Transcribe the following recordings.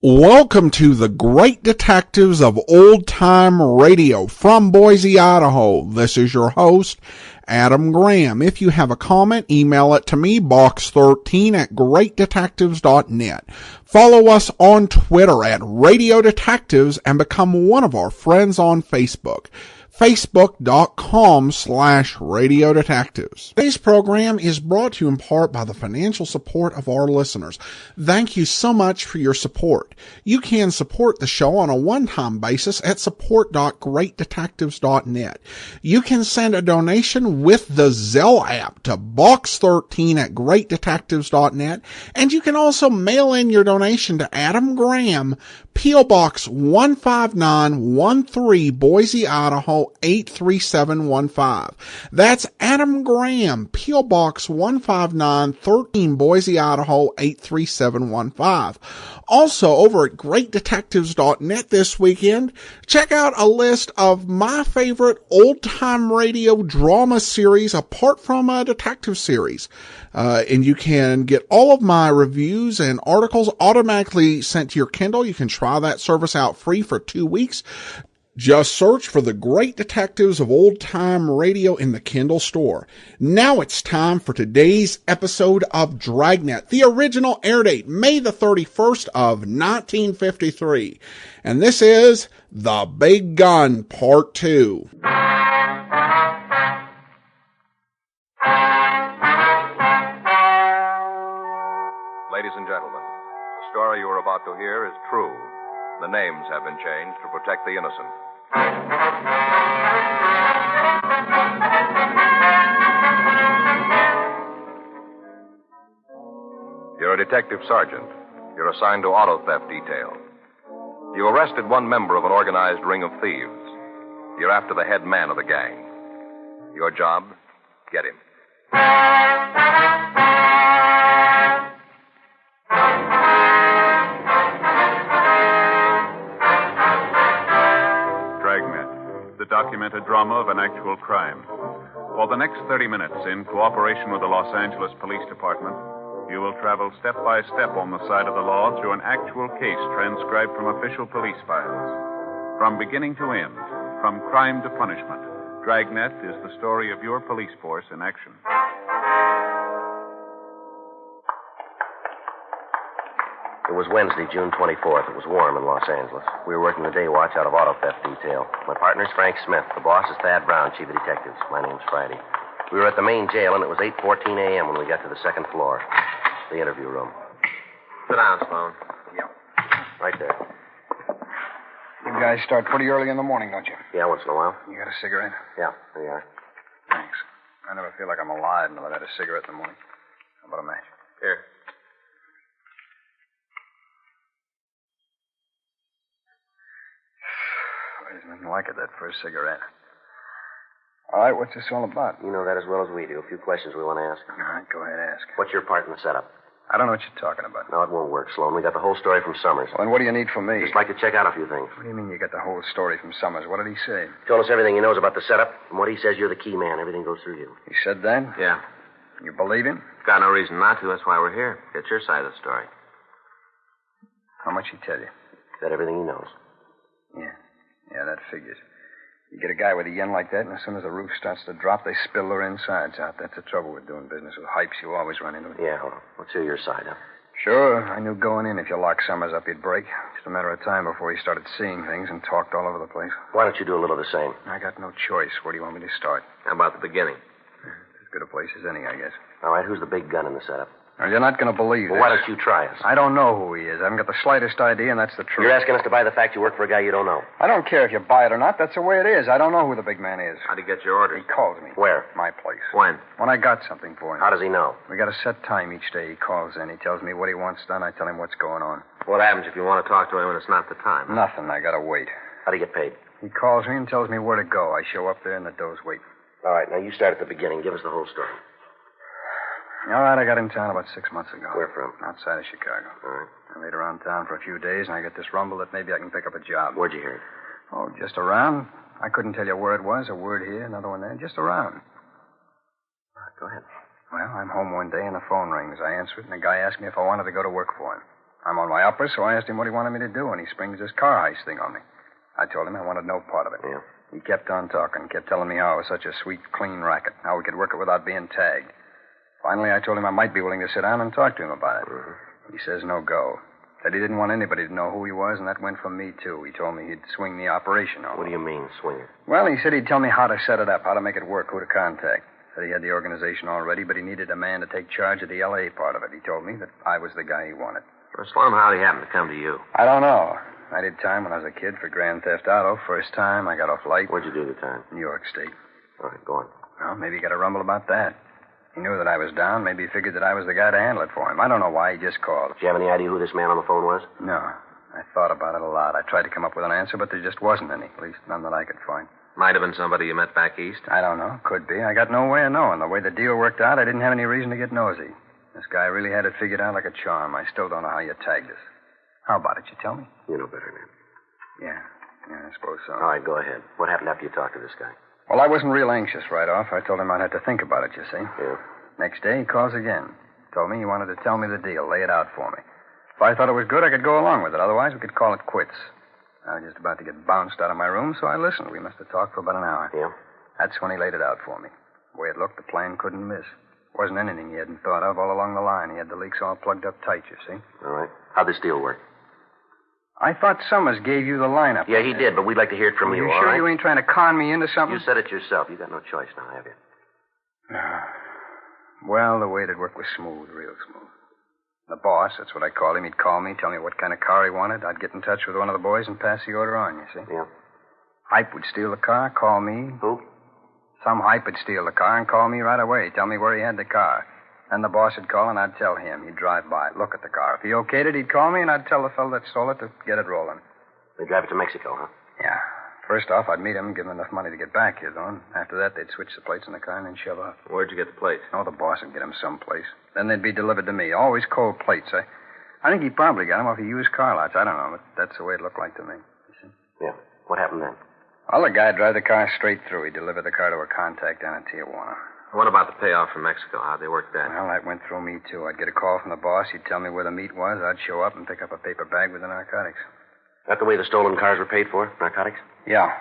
Welcome to the Great Detectives of Old Time Radio from Boise, Idaho. This is your host, Adam Graham. If you have a comment, email it to me, box13@greatdetectives.net. Follow us on Twitter at Radio Detectives and become one of our friends on Facebook. Facebook.com/Radio Detectives. Today's program is brought to you in part by the financial support of our listeners. Thank you so much for your support. You can support the show on a one-time basis at support.greatdetectives.net. You can send a donation with the Zelle app to box13@greatdetectives.net, and you can also mail in your donation to Adam Graham, P.O. Box 15913, Boise, Idaho 83715. That's Adam Graham, P.O. Box 15913, Boise, Idaho 83715. Also, over at greatdetectives.net this weekend, check out a list of my favorite old-time radio drama series apart from a detective series. And you can get all of my reviews and articles automatically sent to your Kindle. You can try that service out free for 2 weeks. Just search for the Great Detectives of Old Time Radio in the Kindle store. Now it's time for today's episode of Dragnet. The original air date, May the 31st of 1953. And this is The Big Gun, Part 2. Ladies and gentlemen, the story you are about to hear is true. The names have been changed to protect the innocent. You're a detective sergeant. You're assigned to auto theft detail. You arrested one member of an organized ring of thieves. You're after the head man of the gang. Your job, get him. Dragnet, the documented drama of an actual crime. For the next 30 minutes, in cooperation with the Los Angeles Police Department, you will travel step by step on the side of the law through an actual case transcribed from official police files. From beginning to end, from crime to punishment, Dragnet is the story of your police force in action. It was Wednesday, June 24th. It was warm in Los Angeles. We were working the day watch out of auto theft detail. My partner's Frank Smith. The boss is Thad Brown, chief of detectives. My name's Friday. We were at the main jail, and it was 8:14 a.m. when we got to the second floor, the interview room. Sit down, Sloan. Yeah. Right there. You guys start pretty early in the morning, don't you? Yeah, once in a while. You got a cigarette? Yeah, there you are. Thanks. I never feel like I'm alive until I've had a cigarette in the morning. How about a match? Here. There's nothing like it, that first cigarette. All right, what's this all about? You know that as well as we do. A few questions we want to ask. All right, go ahead, ask. What's your part in the setup? I don't know what you're talking about. No, it won't work, Sloan. We got the whole story from Summers. Well, then what do you need from me? Just like to check out a few things. What do you mean you got the whole story from Summers? What did he say? He told us everything he knows about the setup. From what he says, you're the key man. Everything goes through you. He said that? Yeah. You believe him? Got no reason not to. That's why we're here. Get your side of the story. How much he tell you? Got everything he knows. Yeah, that figures. You get a guy with a yen like that, and as soon as the roof starts to drop, they spill their insides out. That's the trouble with doing business with hypes. You always run into it. Yeah, hold on. Let's hear your side, huh? Sure. I knew going in if you locked Summers up, he'd break. Just a matter of time before he started seeing things and talked all over the place. Why don't you do a little of the same? I got no choice. Where do you want me to start? How about the beginning? As good a place as any, I guess. All right, who's the big gun in the setup? Well, you're not going to believe Well, this. why don't you try us? I don't know who he is. I haven't got the slightest idea, and that's the truth. You're asking us to buy the fact you work for a guy you don't know. I don't care if you buy it or not. That's the way it is. I don't know who the big man is. How'd he get your orders? He calls me. Where? My place. When? When I got something for him. How does he know? We got a set time each day he calls in. He tells me what he wants done. I tell him what's going on. What happens if you want to talk to him and it's not the time? Nothing. I got to wait. How'd he get paid? He calls me and tells me where to go. I show up there and the door's waiting. All right, now you start at the beginning. Give us the whole story. All right, I got in town about 6 months ago. Where from? Outside of Chicago. All right. I laid around town for a few days, and I get this rumble that maybe I can pick up a job. Where'd you hear it? Oh, just around. I couldn't tell you where it was. A word here, another one there. Just around. All right, go ahead. Well, I'm home one day, and the phone rings. I answer it, and the guy asked me if I wanted to go to work for him. I'm on my uppers, so I asked him what he wanted me to do, and he springs this car heist thing on me. I told him I wanted no part of it. Yeah. He kept on talking, kept telling me how it was such a sweet, clean racket, how we could work it without being tagged. Finally, I told him I might be willing to sit down and talk to him about it. Mm-hmm. He says no go. Said he didn't want anybody to know who he was, and that went from me, too. He told me he'd swing the operation on me. What do you mean, swing it? Well, he said he'd tell me how to set it up, how to make it work, who to contact. Said he had the organization already, but he needed a man to take charge of the L.A. part of it. He told me that I was the guy he wanted. Well, Slum, how'd he happen to come to you? I don't know. I did time when I was a kid for grand theft auto. First time, I got off light. Where'd you do the time? New York State. All right, go on. Well, maybe he got a rumble about that. He knew that I was down. Maybe he figured that I was the guy to handle it for him. I don't know why. He just called. Did you have any idea who this man on the phone was? No. I thought about it a lot. I tried to come up with an answer, but there just wasn't any. At least none that I could find. Might have been somebody you met back east. I don't know. Could be. I got no way of knowing. The way the deal worked out, I didn't have any reason to get nosy. This guy really had it figured out like a charm. I still don't know how you tagged us. How about it? You tell me? You know better than. Yeah, I suppose so. All right, go ahead. What happened after you talked to this guy? Well, I wasn't real anxious right off. I told him I'd have to think about it, you see. Yeah. Next day, he calls again. Told me he wanted to tell me the deal, lay it out for me. If I thought it was good, I could go along with it. Otherwise, we could call it quits. I was just about to get bounced out of my room, so I listened. We must have talked for about an hour. Yeah? That's when he laid it out for me. The way it looked, the plan couldn't miss. Wasn't anything he hadn't thought of all along the line. He had the leaks all plugged up tight, you see. All right. How'd this deal work? I thought Summers gave you the lineup. Yeah, he did, but we'd like to hear it from you, You all sure right? you ain't trying to con me into something? You said it yourself. You got no choice now, have you? Well, the way it worked was smooth, real smooth. The boss, that's what I called him. He'd call me, tell me what kind of car he wanted. I'd get in touch with one of the boys and pass the order on, you see. Yeah. Hype would steal the car, call me. Who? Some hype would steal the car and call me right away, tell me where he had the car. Then the boss would call and I'd tell him. He'd drive by, look at the car. If he okayed it, he'd call me and I'd tell the fellow that stole it to get it rolling. They drive it to Mexico, huh? Yeah. First off, I'd meet him, give him enough money to get back here, though. And after that, they'd switch the plates in the car and then shove off. Where'd you get the plates? Oh, the boss would get them someplace. Then they'd be delivered to me. Always cold plates. I think he probably got them off of used car lots. I don't know, but that's the way it looked like to me. You see? Yeah. What happened then? Well, the guy'd drive the car straight through. He'd deliver the car to a contact down in Tijuana. What about the payoff from Mexico? How'd they work that? Well, that went through me, too. I'd get a call from the boss. He'd tell me where the meat was. I'd show up and pick up a paper bag with the narcotics. That the way the stolen cars were paid for? Narcotics? Yeah.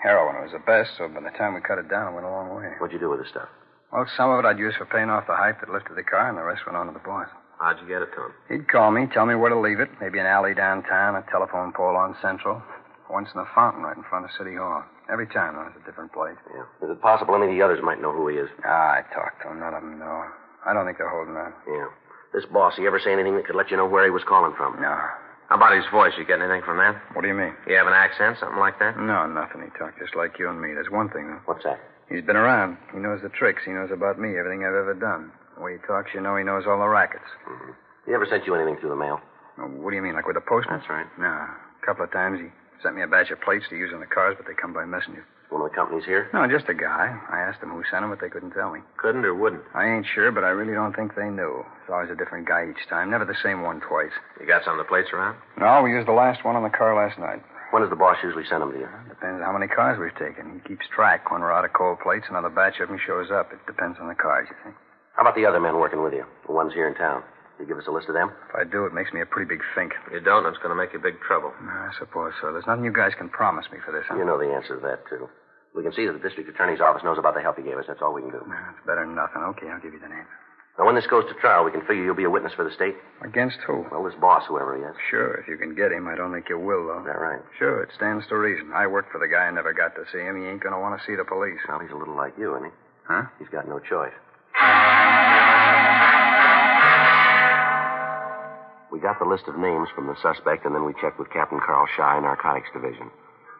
Heroin was the best, so by the time we cut it down, it went a long way. What'd you do with the stuff? Well, some of it I'd use for paying off the hype that lifted the car, and the rest went on to the boss. How'd you get it to him? He'd call me, tell me where to leave it. Maybe an alley downtown, a telephone pole on Central. Once in a fountain right in front of City Hall. Every time there was a different place. Yeah. Is it possible any of the others might know who he is? I talked to him. None of them know. I don't think they're holding on. Yeah. This boss, he ever say anything that could let you know where he was calling from? No. How about his voice? You get anything from that? What do you mean? You have an accent, something like that? No, nothing. He talked just like you and me. There's one thing, though. What's that? He's been around. He knows the tricks. He knows about me, everything I've ever done. The way he talks, you know he knows all the rackets. Mm-hmm. He ever sent you anything through the mail? What do you mean, like with the postman? That's right. No. A couple of times he sent me a batch of plates to use on the cars, but they come by messenger. One of the companies here? No, just a guy. I asked them who sent them, but they couldn't tell me. Couldn't or wouldn't? I ain't sure, but I really don't think they knew. It's always a different guy each time. Never the same one twice. You got some of the plates around? No, we used the last one on the car last night. When does the boss usually send them to you? Depends on how many cars we've taken. He keeps track. When we're out of cold plates, another batch of them shows up. It depends on the cars, you think. How about the other men working with you? The ones here in town? You give us a list of them? If I do, it makes me a pretty big fink. You don't, it's going to make you big trouble. I suppose so. There's nothing you guys can promise me for this, huh? You know the answer to that, too. We can see that the district attorney's office knows about the help you gave us. That's all we can do. It's better than nothing. Okay, I'll give you the name. Now, when this goes to trial, we can figure you'll be a witness for the state? Against who? Well, this boss, whoever he is. Sure, if you can get him. I don't think you will, though. Is that right? Sure, it stands to reason. I worked for the guy and never got to see him. He ain't going to want to see the police. Well, he's a little like you, isn't he? Huh? He's got no choice. We got the list of names from the suspect, and then we checked with Captain Carl Shy, Narcotics Division.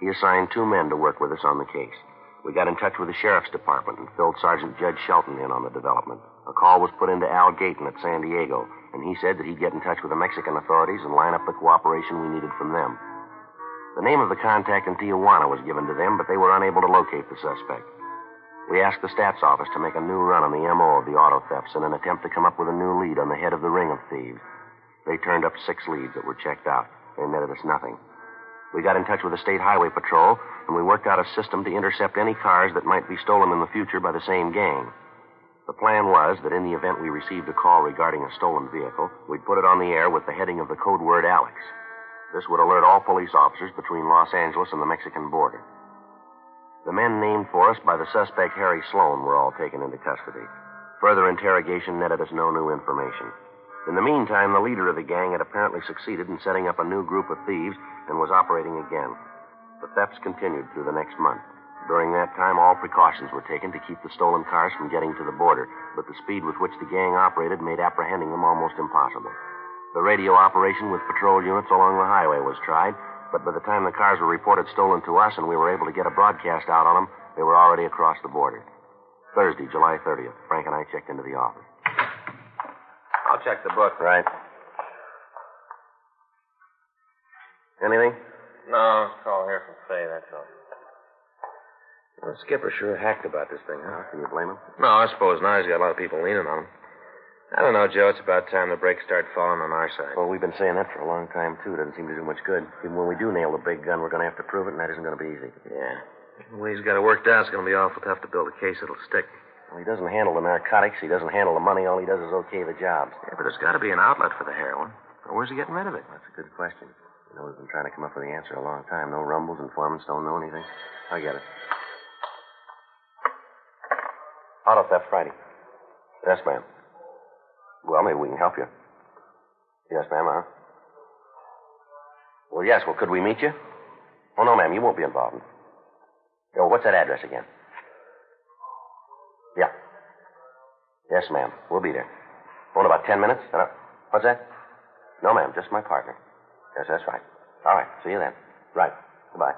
He assigned 2 men to work with us on the case. We got in touch with the Sheriff's Department and filled Sergeant Judge Shelton in on the development. A call was put into Al Gayton at San Diego, and he said that he'd get in touch with the Mexican authorities and line up the cooperation we needed from them. The name of the contact in Tijuana was given to them, but they were unable to locate the suspect. We asked the stats office to make a new run on the M.O. of the auto thefts in an attempt to come up with a new lead on the head of the ring of thieves. They turned up 6 leads that were checked out. They netted us nothing. We got in touch with the State Highway Patrol, and we worked out a system to intercept any cars that might be stolen in the future by the same gang. The plan was that in the event we received a call regarding a stolen vehicle, we'd put it on the air with the heading of the code word Alex. This would alert all police officers between Los Angeles and the Mexican border. The men named for us by the suspect Harry Sloan were all taken into custody. Further interrogation netted us no new information. In the meantime, the leader of the gang had apparently succeeded in setting up a new group of thieves and was operating again. The thefts continued through the next month. During that time, all precautions were taken to keep the stolen cars from getting to the border, but the speed with which the gang operated made apprehending them almost impossible. The radio operation with patrol units along the highway was tried, but by the time the cars were reported stolen to us and we were able to get a broadcast out on them, they were already across the border. Thursday, July 30th, Frank and I checked into the office. I'll check the book. Right. Anything? No, call here from Faye, that's all. Well, Skipper sure hacked about this thing, huh? Can you blame him? No, I suppose now he's got a lot of people leaning on him. I don't know, Joe. It's about time the brakes start falling on our side. Well, we've been saying that for a long time, too. It doesn't seem to do much good. Even when we do nail the big gun, we're going to have to prove it, and that isn't going to be easy. Yeah. The way he's got it worked out, it's going to be awful tough to build a case that'll stick. Well, he doesn't handle the narcotics. He doesn't handle the money. All he does is okay the jobs. Yeah, but there's got to be an outlet for the heroin. Or where's he getting rid of it? That's a good question. You know, we've been trying to come up with the answer a long time. No rumbles, informants don't know anything. I get it. Auto theft Friday. Yes, ma'am. Well, maybe we can help you. Yes, ma'am, Well, yes. Well, could we meet you? Oh, no, ma'am. You won't be involved. Oh, what's that address again? Yeah. Yes, ma'am. We'll be there. Oh, in about 10 minutes? What's that? No, ma'am. Just my partner. Yes, that's right. All right. See you then. Right. Goodbye.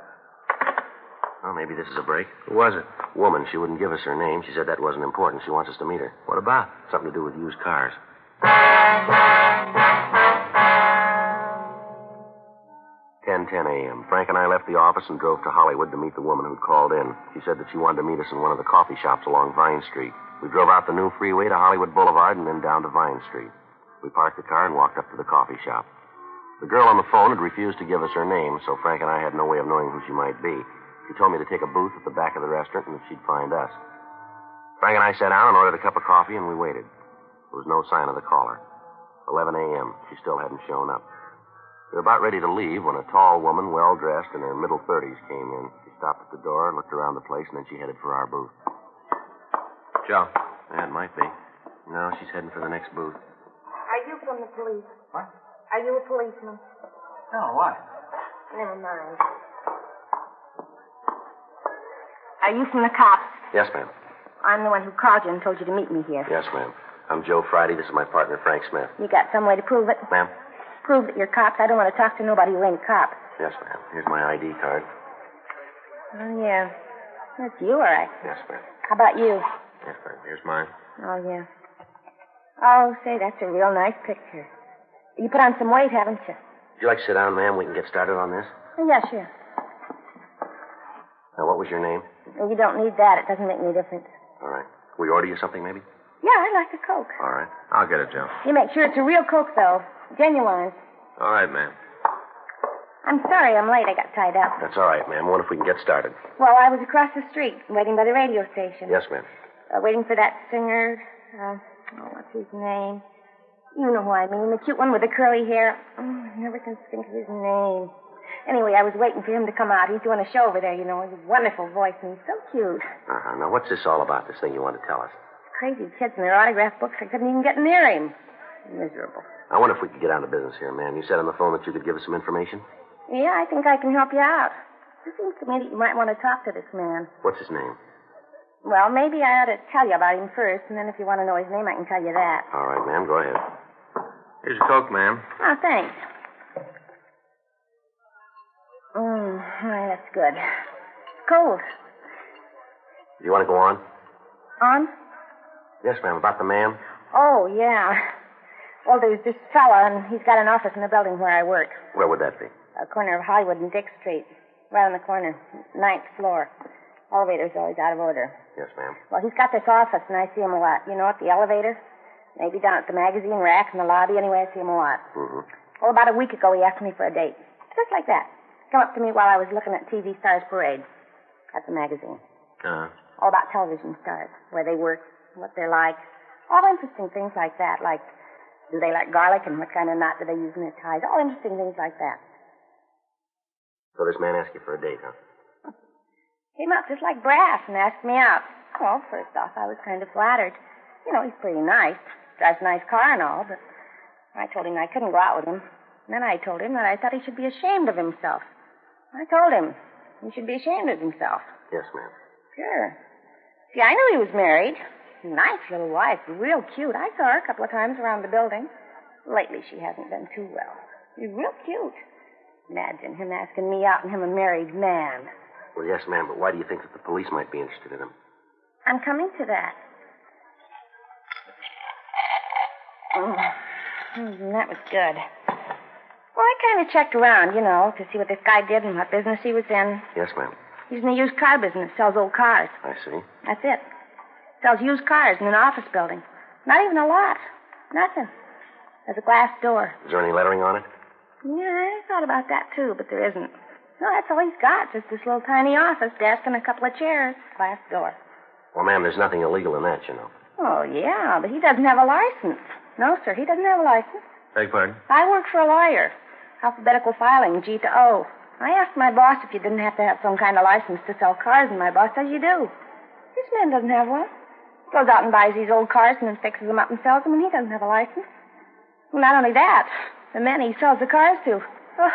Well, maybe this is a break. Who was it? Woman. She wouldn't give us her name. She said that wasn't important. She wants us to meet her. What about? Something to do with used cars. 10:10 a.m. Frank and I left the office and drove to Hollywood to meet the woman who'd called in. She said that she wanted to meet us in one of the coffee shops along Vine Street. We drove out the new freeway to Hollywood Boulevard and then down to Vine Street. We parked the car and walked up to the coffee shop. The girl on the phone had refused to give us her name, so Frank and I had no way of knowing who she might be. She told me to take a booth at the back of the restaurant and that she'd find us. Frank and I sat down and ordered a cup of coffee, and we waited. There was no sign of the caller. 11 a.m. She still hadn't shown up. We were about ready to leave when a tall woman, well-dressed, in her middle 30s, came in. She stopped at the door, looked around the place, and then she headed for our booth. Joe. Yeah, it might be. No, she's heading for the next booth. Are you from the police? What? Are you a policeman? No, why? Never mind. Are you from the cops? Yes, ma'am. I'm the one who called you and told you to meet me here. Yes, ma'am. I'm Joe Friday. This is my partner, Frank Smith. You got some way to prove it? Ma'am? Prove that you're cops. I don't want to talk to nobody who ain't cops. Yes, ma'am. Here's my ID card. Oh, yeah. That's you, all right. Yes, ma'am. How about you? Yes, ma'am. Here's mine. Oh, yeah. Oh, say, that's a real nice picture. You put on some weight, haven't you? Would you like to sit down, ma'am? We can get started on this. Oh, yeah, sure. Now, what was your name? Well, you don't need that. It doesn't make any difference. All right. Will you order you something, maybe? Yeah, I'd like a Coke. All right. I'll get it, Joe. You make sure it's a real Coke, though. Genuine. All right, ma'am. I'm sorry I'm late. I got tied up. That's all right, ma'am. I wonder if we can get started. Well, I was across the street, waiting by the radio station. Yes, ma'am. Waiting for that singer. What's his name? You know who I mean. The cute one with the curly hair. Oh, I never can think of his name. Anyway, I was waiting for him to come out. He's doing a show over there, you know. He's a wonderful voice, and he's so cute. Now, what's this all about, this thing you want to tell us? Crazy kids and their autograph books. I couldn't even get near him. Miserable. I wonder if we could get down to business here, ma'am. You said on the phone that you could give us some information? Yeah, I think I can help you out. It seems to me that you might want to talk to this man. What's his name? Well, maybe I ought to tell you about him first, and then if you want to know his name, I can tell you that. All right, ma'am. Go ahead. Here's your Coke, ma'am. Oh, thanks. That's good. It's cold. Do you want to go on? On? Yes, ma'am. About the man? Oh, yeah. Well, there's this fella, and he's got an office in the building where I work. Where would that be? A corner of Hollywood and Dick Street. Right on the corner. 9th floor. Elevator's always out of order. Yes, ma'am. Well, he's got this office, and I see him a lot. You know, at the elevator. Maybe down at the magazine rack in the lobby. Anyway, I see him a lot. Mm-hmm. Well, about a week ago, he asked me for a date. Just like that. Come up to me while I was looking at TV Stars Parade at the magazine. Uh-huh. All about television stars, where they work, what they're like. All interesting things like that, like do they like garlic and what kind of knot do they use in their ties? All interesting things like that. So this man asked you for a date, huh? Came up just like brass and asked me out. Well, first off, I was kind of flattered. You know, he's pretty nice. Drives a nice car and all, but I told him I couldn't go out with him. And then I told him that I thought he should be ashamed of himself. I told him he should be ashamed of himself. Yes, ma'am. Sure. See, I knew he was married. Nice little wife, real cute. I saw her a couple of times around the building. Lately, she hasn't been too well. She's real cute. Imagine him asking me out and him a married man. Well, yes, ma'am, but why do you think that the police might be interested in him? I'm coming to that. That was good. Well, I kind of checked around, you know, to see what this guy did and what business he was in. Yes, ma'am. He's in the used car business, sells old cars. I see. That's it. Sells used cars in an office building. Not even a lot. Nothing. There's a glass door. Is there any lettering on it? Yeah, I thought about that, too, but there isn't. No, that's all he's got. Just this little tiny office desk and a couple of chairs. Glass door. Well, ma'am, there's nothing illegal in that, you know. Oh, yeah, but he doesn't have a license. No, sir, he doesn't have a license. Beg pardon? I work for a lawyer. Alphabetical filing, G to O. I asked my boss if you didn't have to have some kind of license to sell cars, and my boss says you do. This man doesn't have one. Goes out and buys these old cars and then fixes them up and sells them, and he doesn't have a license. Well, not only that, the men he sells the cars to. Oh.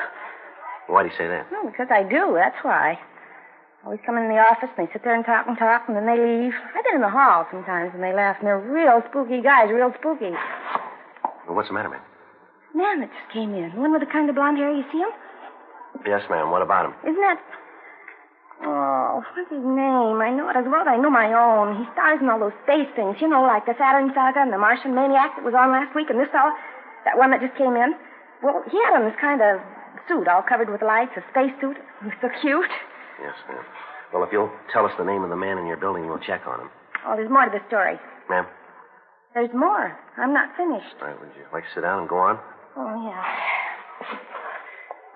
Why do you say that? No, because I do, that's why. Always come in the office, and they sit there and talk, and then they leave. I've been in the hall sometimes, and they laugh, and they're real spooky guys, real spooky. Well, what's the matter, ma'am? Man that just came in. The one with the kind of blonde hair, you see him? Yes, ma'am. What about him? Isn't that... Oh, what's his name? I know it as well as I know my own. He stars in all those space things, you know, like the Saturn Saga and the Martian Maniac that was on last week, and this fella, that one that just came in. Well, he had on this kind of suit all covered with lights, a space suit. He was so cute. Yes, ma'am. Well, if you'll tell us the name of the man in your building, we'll check on him. Oh, there's more to the story. Ma'am? There's more. I'm not finished. All right, would you like to sit down and go on? Oh, yeah.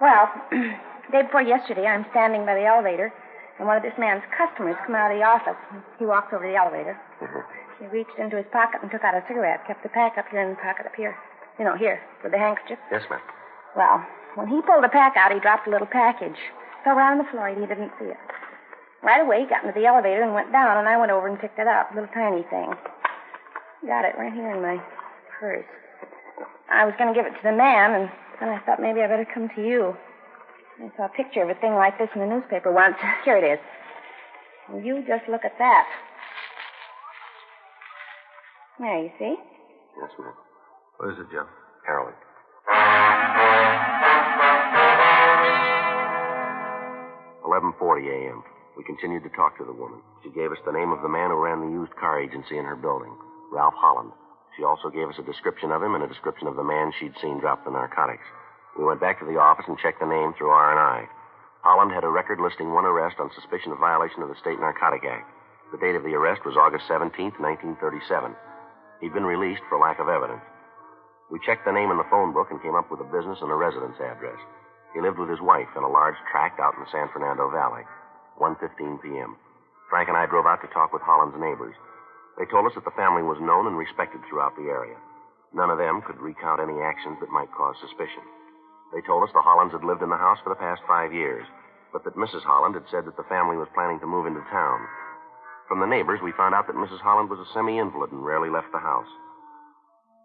Well, day before yesterday, I'm standing by the elevator, and one of this man's customers come out of the office. He walked over to the elevator. Mm-hmm. He reached into his pocket and took out a cigarette, kept the pack up here in the pocket up here. You know, here, with the handkerchief. Yes, ma'am. Well, when he pulled the pack out, he dropped a little package. Fell right on the floor, and he didn't see it. Right away, he got into the elevator and went down, and I went over and picked it up. A little tiny thing. Got it right here in my purse. I was going to give it to the man, and then I thought maybe I better come to you. I saw a picture of a thing like this in the newspaper once. Here it is. Well, you just look at that. There, you see? Yes, ma'am. What is it, Joe? Heroin. 11:40 a.m. We continued to talk to the woman. She gave us the name of the man who ran the used car agency in her building, Ralph Holland. She also gave us a description of him and a description of the man she'd seen drop the narcotics. We went back to the office and checked the name through R&I. Holland had a record listing one arrest on suspicion of violation of the State Narcotic Act. The date of the arrest was August 17th, 1937. He'd been released for lack of evidence. We checked the name in the phone book and came up with a business and a residence address. He lived with his wife in a large tract out in the San Fernando Valley. 1:15 p.m. Frank and I drove out to talk with Holland's neighbors. They told us that the family was known and respected throughout the area. None of them could recount any actions that might cause suspicion. They told us the Hollands had lived in the house for the past 5 years, but that Mrs. Holland had said that the family was planning to move into town. From the neighbors, we found out that Mrs. Holland was a semi-invalid and rarely left the house.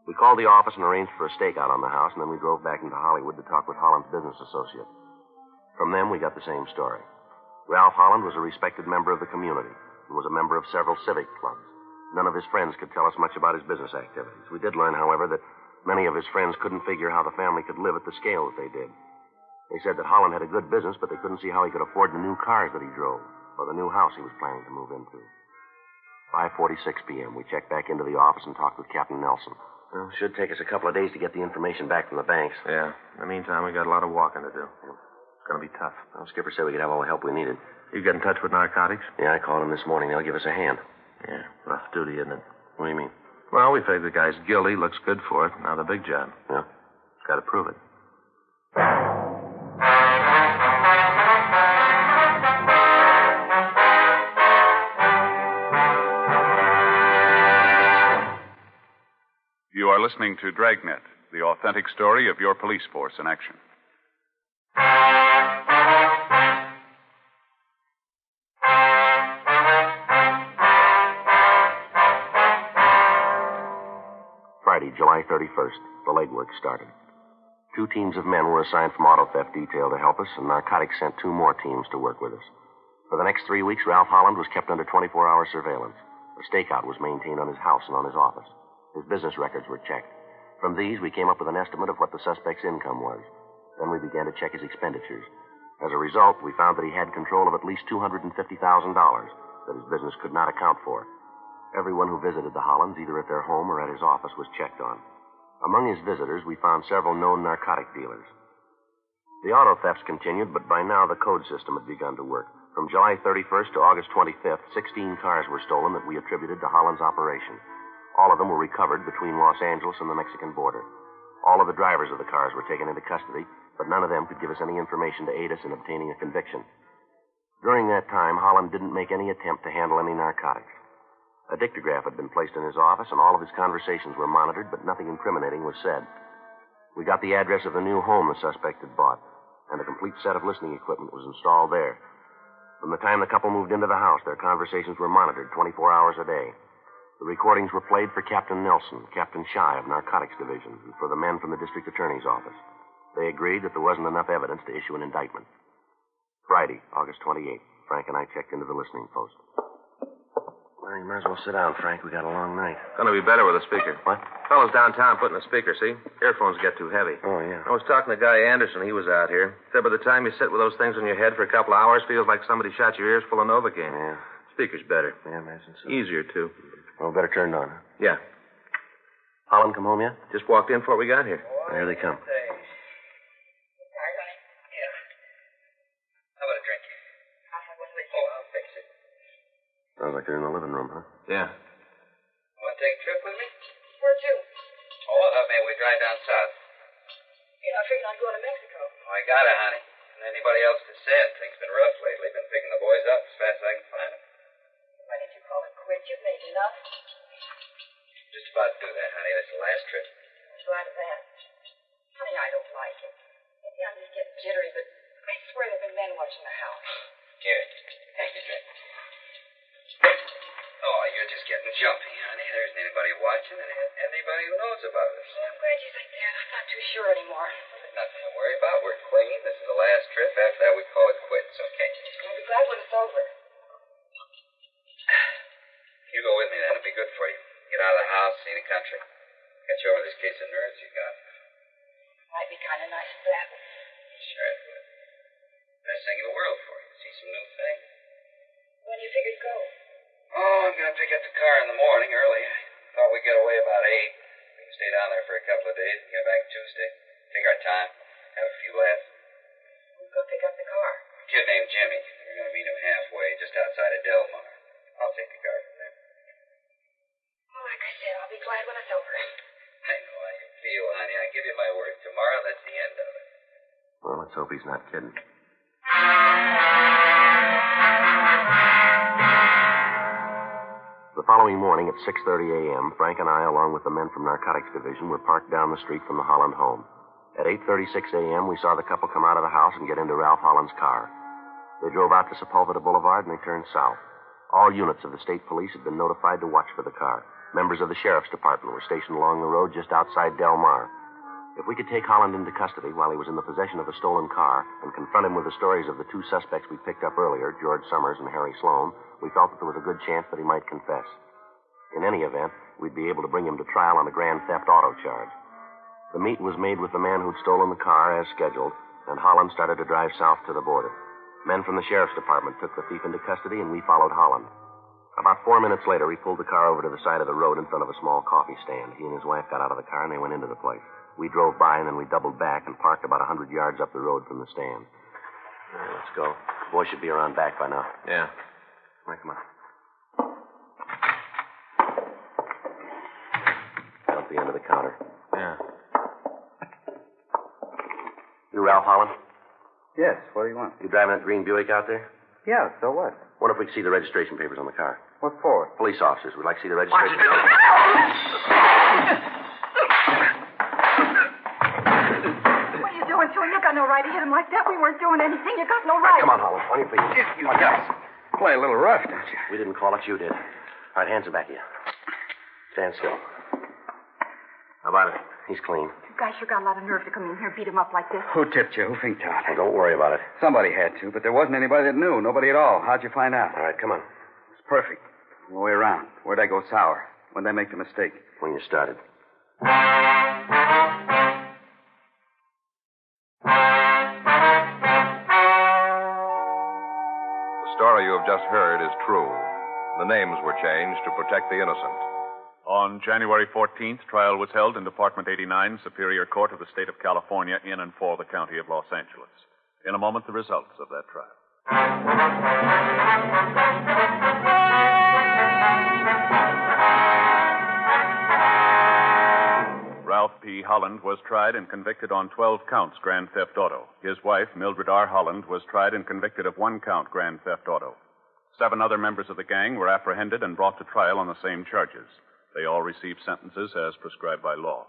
We called the office and arranged for a stakeout on the house, and then we drove back into Hollywood to talk with Holland's business associate. From them, we got the same story. Ralph Holland was a respected member of the community and was a member of several civic clubs. None of his friends could tell us much about his business activities. We did learn, however, that many of his friends couldn't figure how the family could live at the scale that they did. They said that Holland had a good business, but they couldn't see how he could afford the new cars that he drove or the new house he was planning to move into. 5:46 p.m. We checked back into the office and talked with Captain Nelson. Well, it should take us a couple of days to get the information back from the banks. Yeah. In the meantime, we got a lot of walking to do. It's going to be tough. Well, Skipper said we could have all the help we needed. You get in touch with narcotics? Yeah, I called them this morning. They'll give us a hand. Yeah, rough duty, isn't it? What do you mean? Well, we figured the guy's guilty, looks good for it. Now the big job. Yeah? Got to prove it. listening to Dragnet, the authentic story of your police force in action. Friday, July 31st, the legwork started. 2 teams of men were assigned from auto theft detail to help us, and narcotics sent 2 more teams to work with us. For the next 3 weeks, Ralph Holland was kept under 24-hour surveillance. A stakeout was maintained on his house and on his office. His business records were checked. From these, we came up with an estimate of what the suspect's income was. Then we began to check his expenditures. As a result, we found that he had control of at least $250,000 that his business could not account for. Everyone who visited the Hollands, either at their home or at his office, was checked on. Among his visitors, we found several known narcotic dealers. The auto thefts continued, but by now the code system had begun to work. From July 31st to August 25th, 16 cars were stolen that we attributed to Holland's operation. All of them were recovered between Los Angeles and the Mexican border. All of the drivers of the cars were taken into custody, but none of them could give us any information to aid us in obtaining a conviction. During that time, Holland didn't make any attempt to handle any narcotics. A dictograph had been placed in his office, and all of his conversations were monitored, but nothing incriminating was said. We got the address of the new home the suspect had bought, and a complete set of listening equipment was installed there. From the time the couple moved into the house, their conversations were monitored 24 hours a day. The recordings were played for Captain Nelson, Captain Shy of Narcotics Division, and for the men from the district attorney's office. They agreed that there wasn't enough evidence to issue an indictment. Friday, August 28th, Frank and I checked into the listening post. Well, you might as well sit down, Frank. We got a long night. Gonna be better with a speaker. What? Fellas downtown putting a speaker, see? Earphones get too heavy. Oh, yeah. I was talking to Guy Anderson. He was out here. Said by the time you sit with those things on your head for a couple of hours, feels like somebody shot your ears full of Novocaine. Yeah. Speaker's better. Yeah, I imagine so. Easier, too. Well, better turned on, huh? Yeah. Holland come home yet? Just walked in before we got here. Here they come. Sounds like they're in the living room, huh? Yeah. Want to take a trip with me? Where to? Oh, I thought maybe we'd drive down south. I figured I'd go to Mexico. Oh, I got it, honey. And anybody else to send. Things been rough lately. Been picking the boys up as fast as I can find them. Why didn't you call it quits? You've made enough. Just about to do that, honey. That's the last trip. I'm glad of that. Honey, I don't like it. Maybe I'm just getting jittery, but I swear there have been men watching the house. Here. Thank you, Jim. Oh, you're just getting jumpy, honey. There isn't anybody watching and anybody who knows about us. Well, I'm glad you think that. I'm not too sure anymore. There's nothing to worry about. We're clean. This is the last trip. After that, we call it quits, okay? I'll be glad when it's over. You go with me, then. It'll be good for you. Get out of the house, see the country. Get you over this case of nerves you got. Might be kind of nice for that. Sure it would. Best thing in the world for you. See some new things. When do you figure to go? Oh, I'm going to pick up the car in the morning early. I thought we'd get away about 8. We can stay down there for a couple of days and get back Tuesday. Take our time. Have a few laughs. Who's going to pick up the car? A kid named Jimmy. We're going to meet him halfway, just outside of Del Mar. I'll take the car from there. Well, like I said, I'll be glad when it's over. I know how you feel, honey. I give you my word. Tomorrow, that's the end of it. Well, let's hope he's not kidding. The following morning at 6:30 a.m., Frank and I, along with the men from Narcotics Division, were parked down the street from the Holland home. At 8:36 a.m., we saw the couple come out of the house and get into Ralph Holland's car. They drove out to Sepulveda Boulevard and they turned south. All units of the state police had been notified to watch for the car. Members of the sheriff's department were stationed along the road just outside Del Mar. If we could take Holland into custody while he was in the possession of a stolen car and confront him with the stories of the 2 suspects we picked up earlier, George Summers and Harry Sloan, we felt that there was a good chance that he might confess. In any event, we'd be able to bring him to trial on a grand theft auto charge. The meet was made with the man who'd stolen the car as scheduled, and Holland started to drive south to the border. Men from the sheriff's department took the thief into custody, and we followed Holland. About 4 minutes later, he pulled the car over to the side of the road in front of a small coffee stand. He and his wife got out of the car, and they went into the place. We drove by, and then we doubled back and parked about 100 yards up the road from the stand. All right, let's go. The boy should be around back by now. Yeah. All right, come on. Down at the end of the counter. Yeah. You Ralph Holland? Yes, what do you want? You driving that green Buick out there? Yeah, so what? Wonder if we could see the registration papers on the car. What for? Police officers. We'd like to see the registration. no right to hit him like that. We weren't doing anything. You got no right. Come on, Holland. On your feet. You guys play a little rough, don't you? We didn't call it. You did. All right, hands are back here. Stand still. How about it? He's clean. You guys sure got a lot of nerve to come in here and beat him up like this. Who tipped you? Who finked out? Well, don't worry about it. Somebody had to, but there wasn't anybody that knew. Nobody at all. How'd you find out? All right, come on. It's perfect. All the way around. Where'd I go sour? When'd I make the mistake? When you started. The story you have just heard is true. The names were changed to protect the innocent. On January 14th, trial was held in Department 89, Superior Court of the State of California, in and for the County of Los Angeles. In a moment, the results of that trial. Ralph P. Holland was tried and convicted on 12 counts grand theft auto. His wife, Mildred R. Holland, was tried and convicted of 1 count grand theft auto. 7 other members of the gang were apprehended and brought to trial on the same charges. They all received sentences as prescribed by law.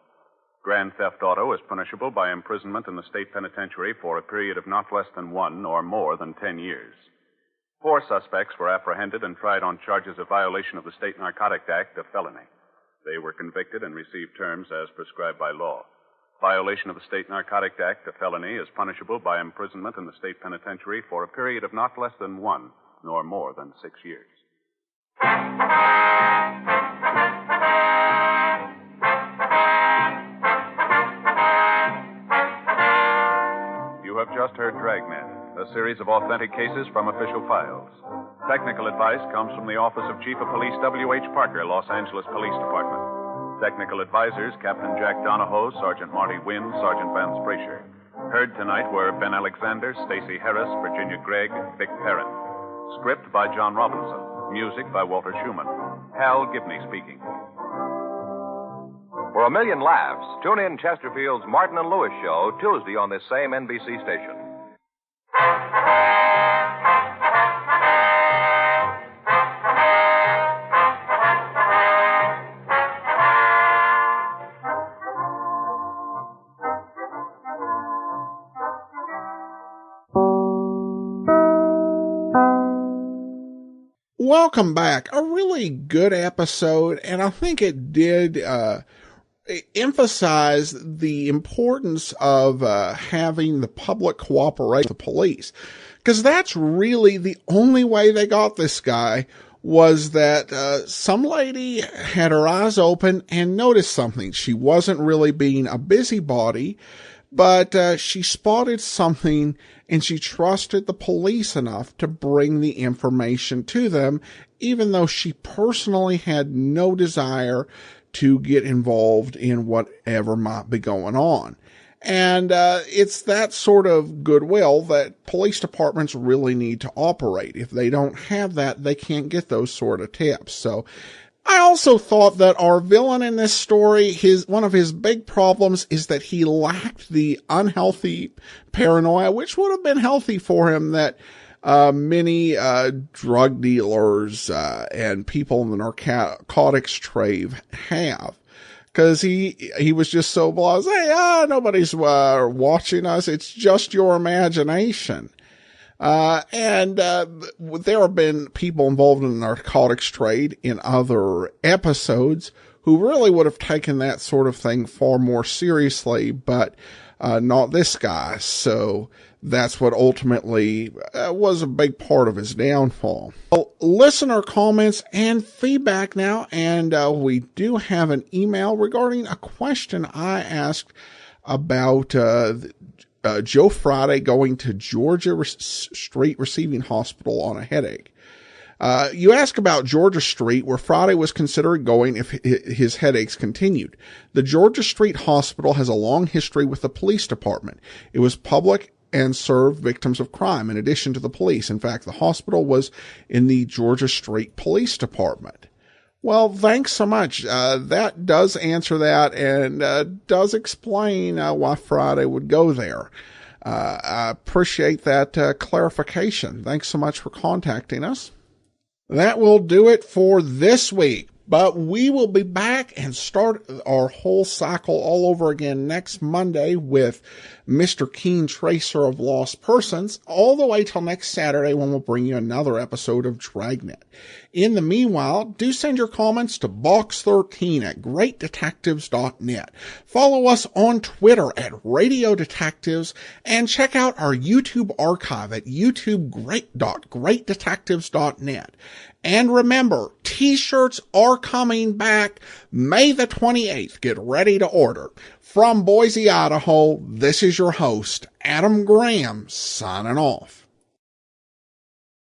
Grand theft auto is punishable by imprisonment in the state penitentiary for a period of not less than 1 or more than 10 years. 4 suspects were apprehended and tried on charges of violation of the State Narcotics Act, a felony. They were convicted and received terms as prescribed by law. Violation of the State Narcotics Act, a felony, is punishable by imprisonment in the state penitentiary for a period of not less than 1 nor more than 6 years. You have just heard Dragnet, a series of authentic cases from official files. Technical advice comes from the Office of Chief of Police W.H. Parker, Los Angeles Police Department. Technical advisors, Captain Jack Donahoe, Sergeant Marty Wynn, Sergeant Vance Frazier. Heard tonight were Ben Alexander, Stacey Harris, Virginia Gregg, Vic Perrin. Script by John Robinson. Music by Walter Schumann. Hal Gibney speaking. For a million laughs, tune in Chesterfield's Martin and Lewis show Tuesday on this same NBC station. Welcome back. A really good episode, and I think it did emphasize the importance of having the public cooperate with the police. Because that's really the only way they got this guy, was that some lady had her eyes open and noticed something. She wasn't really being a busybody, but she spotted something, and she trusted the police enough to bring the information to them, even though she personally had no desire to get involved in whatever might be going on. And it's that sort of goodwill that police departments really need to operate. If they don't have that, they can't get those sort of tips. So I also thought that our villain in this story, one of his big problems is that he lacked the unhealthy paranoia, which would have been healthy for him, that many drug dealers and people in the narcotics trade have. Because he was just so blasé, nobody's watching us, it's just your imagination. And there have been people involved in the narcotics trade in other episodes who really would have taken that sort of thing far more seriously, but not this guy. So that's what ultimately was a big part of his downfall. Well, listener comments and feedback now, and we do have an email regarding a question I asked about Joe Friday going to Georgia Street Receiving Hospital on a headache. You ask about Georgia Street, where Friday was considering going if his headaches continued. The Georgia Street Hospital has a long history with the police department. It was public and served victims of crime in addition to the police. In fact, the hospital was in the Georgia Street Police Department. Well, thanks so much. That does answer that, and does explain why Friday would go there. I appreciate that clarification. Thanks so much for contacting us. That will do it for this week. But we will be back and start our whole cycle all over again next Monday with Mr. Keen Tracer of Lost Persons, all the way till next Saturday when we'll bring you another episode of Dragnet. In the meanwhile, do send your comments to box13 at greatdetectives.net. Follow us on Twitter at Radio Detectives and check out our YouTube archive at youtube.greatdetectives.net. And remember, t-shirts are coming back May the 28th. Get ready to order. From Boise, Idaho, this is your host, Adam Graham, signing off.